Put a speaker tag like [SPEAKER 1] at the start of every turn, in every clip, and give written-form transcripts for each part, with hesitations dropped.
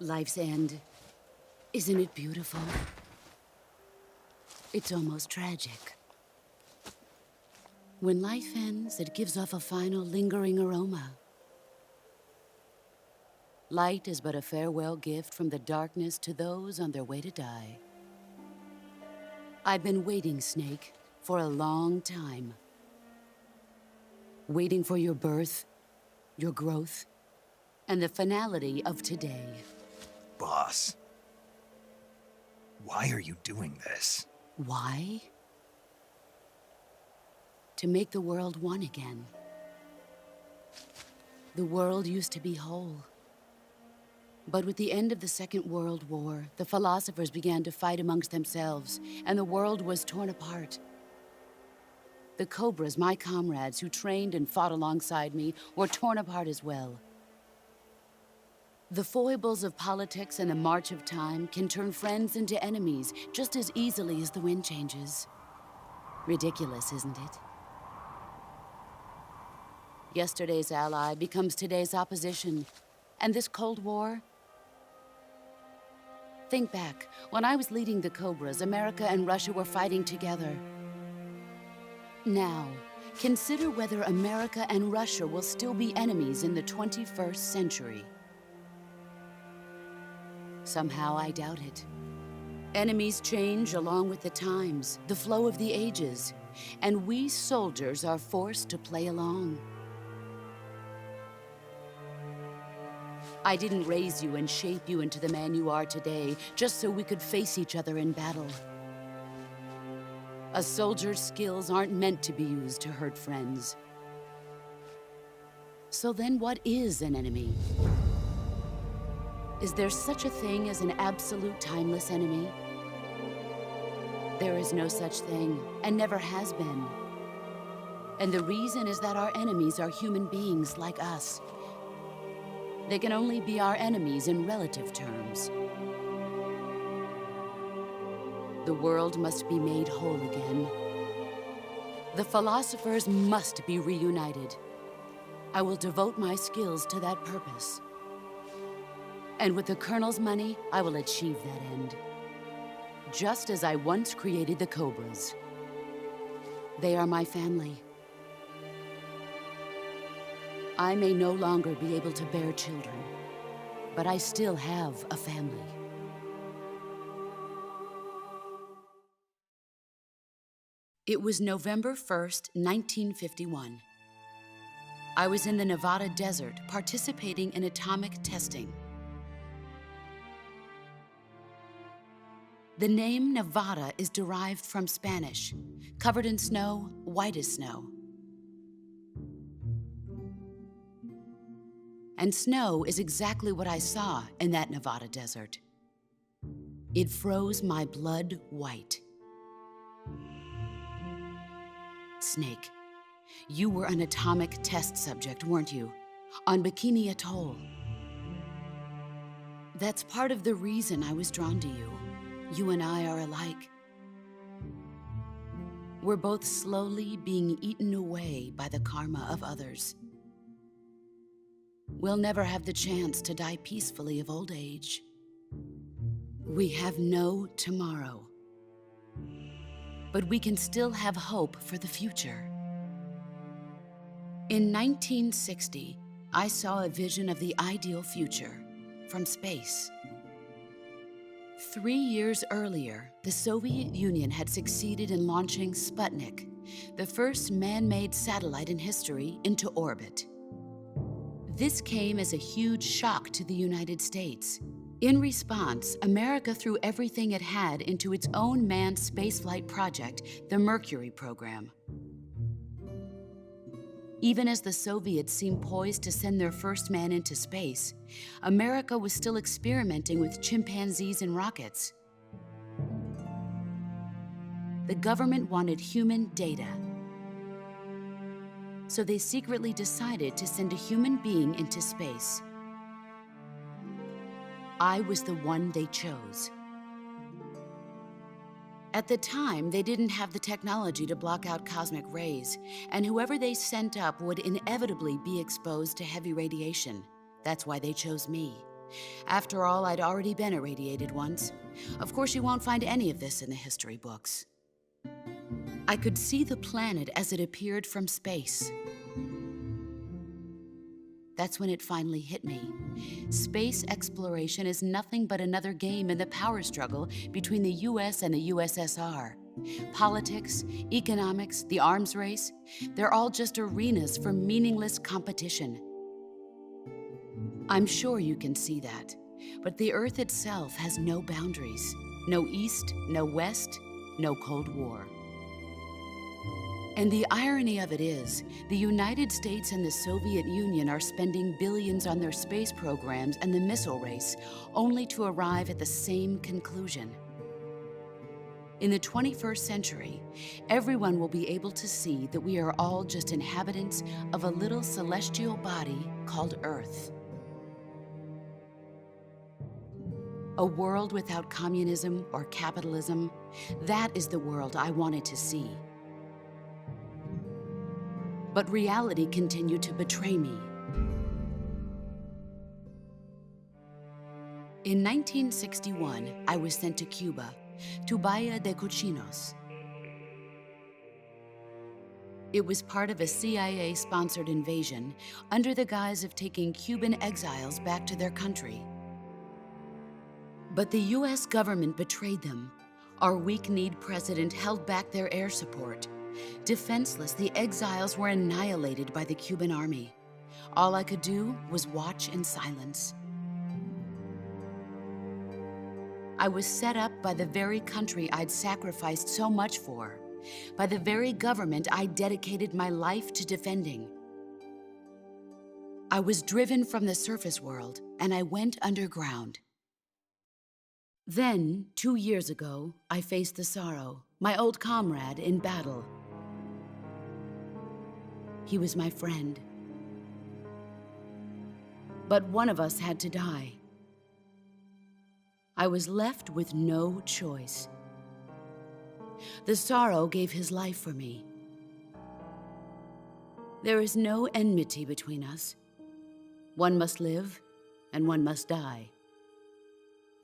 [SPEAKER 1] Life's end. Isn't it beautiful? It's almost tragic. When life ends, it gives off a final lingering aroma. Light is but a farewell gift from the darkness to those on their way to die. I've been waiting, Snake, for a long time. Waiting for your birth, your growth, and the finality of today.
[SPEAKER 2] Boss, why are you doing this?
[SPEAKER 1] Why? To make the world one again. The world used to be whole. But with the end of the Second World War, the philosophers began to fight amongst themselves, and the world was torn apart. The Cobras, my comrades who trained and fought alongside me, were torn apart as well. The foibles of politics and the march of time can turn friends into enemies just as easily as the wind changes. Ridiculous, isn't it? Yesterday's ally becomes today's opposition. And this Cold War? Think back. When I was leading the Cobras, America and Russia were fighting together. Now, consider whether America and Russia will still be enemies in the 21st century. Somehow I doubt it. Enemies change along with the times, the flow of the ages, and we soldiers are forced to play along. I didn't raise you and shape you into the man you are today just so we could face each other in battle. A soldier's skills aren't meant to be used to hurt friends. So then what is an enemy? Is there such a thing as an absolute timeless enemy? There is no such thing, and never has been. And the reason is that our enemies are human beings like us. They can only be our enemies in relative terms. The world must be made whole again. The philosophers must be reunited. I will devote my skills to that purpose. And with the Colonel's money, I will achieve that end. Just as I once created the Cobras. They are my family. I may no longer be able to bear children, but I still have a family. It was November 1st, 1951. I was in the Nevada desert participating in atomic testing. The name Nevada is derived from Spanish, covered in snow, white as snow. And snow is exactly what I saw in that Nevada desert. It froze my blood white. Snake, you were an atomic test subject, weren't you? On Bikini Atoll. That's part of the reason I was drawn to you. You and I are alike. We're both slowly being eaten away by the karma of others. We'll never have the chance to die peacefully of old age. We have no tomorrow. But we can still have hope for the future. In 1960, I saw a vision of the ideal future from space. 3 years earlier, the Soviet Union had succeeded in launching Sputnik, the first man-made satellite in history, into orbit. This came as a huge shock to the United States. In response, America threw everything it had into its own manned spaceflight project, the Mercury program. Even as the Soviets seemed poised to send their first man into space, America was still experimenting with chimpanzees and rockets. The government wanted human data. So they secretly decided to send a human being into space. I was the one they chose. At the time, they didn't have the technology to block out cosmic rays, and whoever they sent up would inevitably be exposed to heavy radiation. That's why they chose me. After all, I'd already been irradiated once. Of course, you won't find any of this in the history books. I could see the planet as it appeared from space. That's when it finally hit me. Space exploration is nothing but another game in the power struggle between the US and the USSR. Politics, economics, the arms race, they're all just arenas for meaningless competition. I'm sure you can see that, but the Earth itself has no boundaries. No East, no West, no Cold War. And the irony of it is, the United States and the Soviet Union are spending billions on their space programs and the missile race, only to arrive at the same conclusion. In the 21st century, everyone will be able to see that we are all just inhabitants of a little celestial body called Earth. A world without communism or capitalism, that is the world I wanted to see. But reality continued to betray me. In 1961, I was sent to Cuba, to Bahia de Cochinos. It was part of a CIA-sponsored invasion under the guise of taking Cuban exiles back to their country. But the US government betrayed them. Our weak-kneed president held back their air support. Defenseless, the exiles were annihilated by the Cuban army. All I could do was watch in silence. I was set up by the very country I'd sacrificed so much for, by the very government I dedicated my life to defending. I was driven from the surface world, and I went underground. Then, 2 years ago, I faced the Sorrow, my old comrade in battle. He was my friend. But one of us had to die. I was left with no choice. The Sorrow gave his life for me. There is no enmity between us. One must live, and one must die.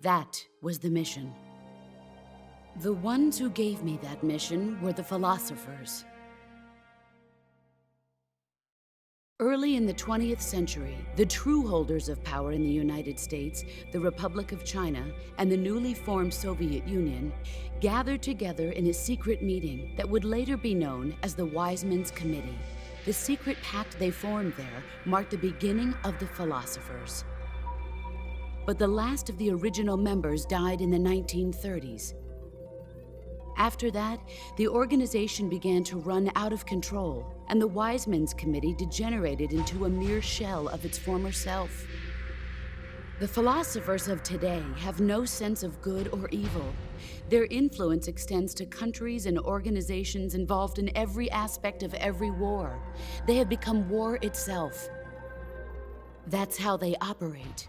[SPEAKER 1] That was the mission. The ones who gave me that mission were the philosophers. Early in the 20th century, the true holders of power in the United States, the Republic of China, and the newly formed Soviet Union gathered together in a secret meeting that would later be known as the Wise Men's Committee. The secret pact they formed there marked the beginning of the philosophers. But the last of the original members died in the 1930s. After that, the organization began to run out of control, and the Wise Men's Committee degenerated into a mere shell of its former self. The philosophers of today have no sense of good or evil. Their influence extends to countries and organizations involved in every aspect of every war. They have become war itself. That's how they operate.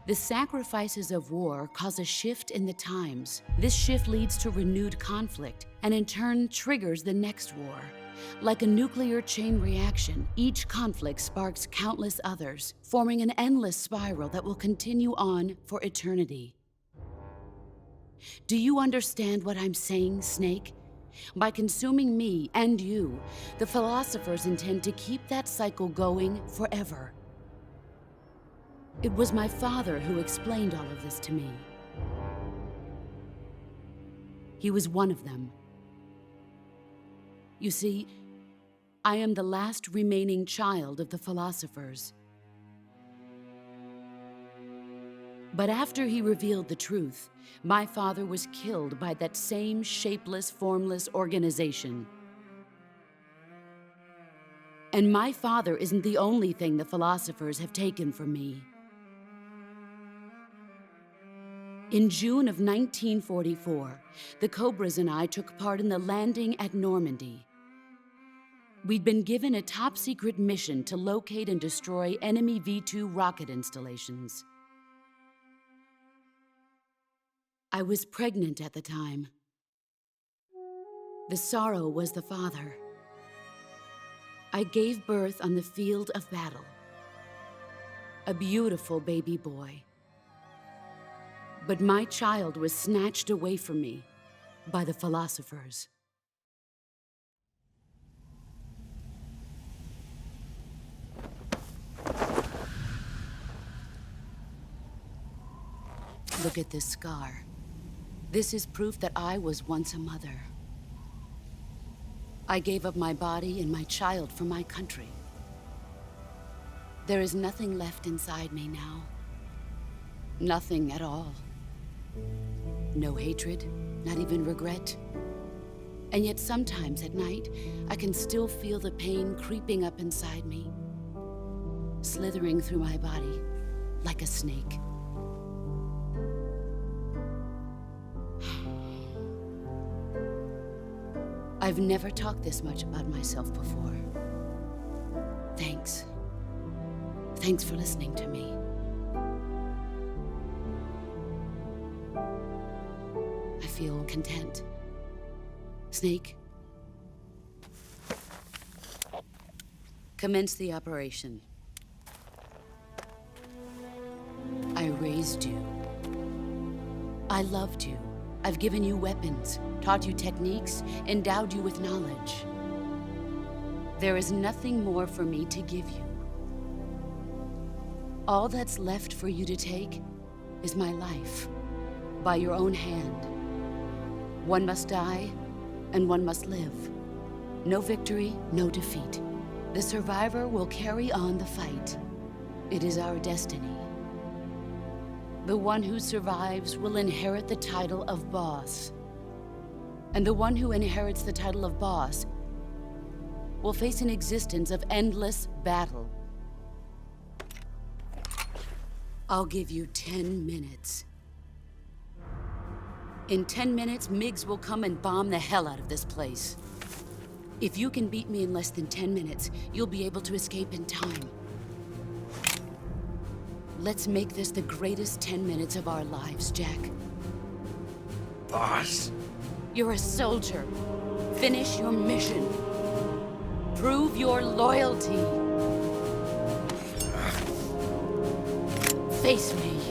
[SPEAKER 1] The sacrifices of war cause a shift in the times. This shift leads to renewed conflict, and in turn triggers the next war. Like a nuclear chain reaction, each conflict sparks countless others, forming an endless spiral that will continue on for eternity. Do you understand what I'm saying, Snake? By consuming me and you, the philosophers intend to keep that cycle going forever. It was my father who explained all of this to me. He was one of them. You see, I am the last remaining child of the philosophers. But after he revealed the truth, my father was killed by that same shapeless, formless organization. And my father isn't the only thing the philosophers have taken from me. In June of 1944, the Cobras and I took part in the landing at Normandy. We'd been given a top-secret mission to locate and destroy enemy V-2 rocket installations. I was pregnant at the time. The sorrow was the father. I gave birth on the field of battle. A beautiful baby boy. But my child was snatched away from me by the philosophers. Look at this scar. This is proof that I was once a mother. I gave up my body and my child for my country. There is nothing left inside me now. Nothing at all. No hatred, not even regret. And yet sometimes at night, I can still feel the pain creeping up inside me, slithering through my body like a snake. I've never talked this much about myself before. Thanks. Thanks for listening to me. I feel content. Snake, commence the operation. I raised you. I loved you. I've given you weapons, taught you techniques, endowed you with knowledge. There is nothing more for me to give you. All that's left for you to take is my life, by your own hand. One must die, and one must live. No victory, no defeat. The survivor will carry on the fight. It is our destiny. The one who survives will inherit the title of boss. And the one who inherits the title of boss will face an existence of endless battle. I'll give you 10 minutes. In 10 minutes, MiGs will come and bomb the hell out of this place. If you can beat me in less than 10 minutes, you'll be able to escape in time. Let's make this the greatest 10 minutes of our lives, Jack.
[SPEAKER 2] Boss?
[SPEAKER 1] You're a soldier. Finish your mission. Prove your loyalty. Face me.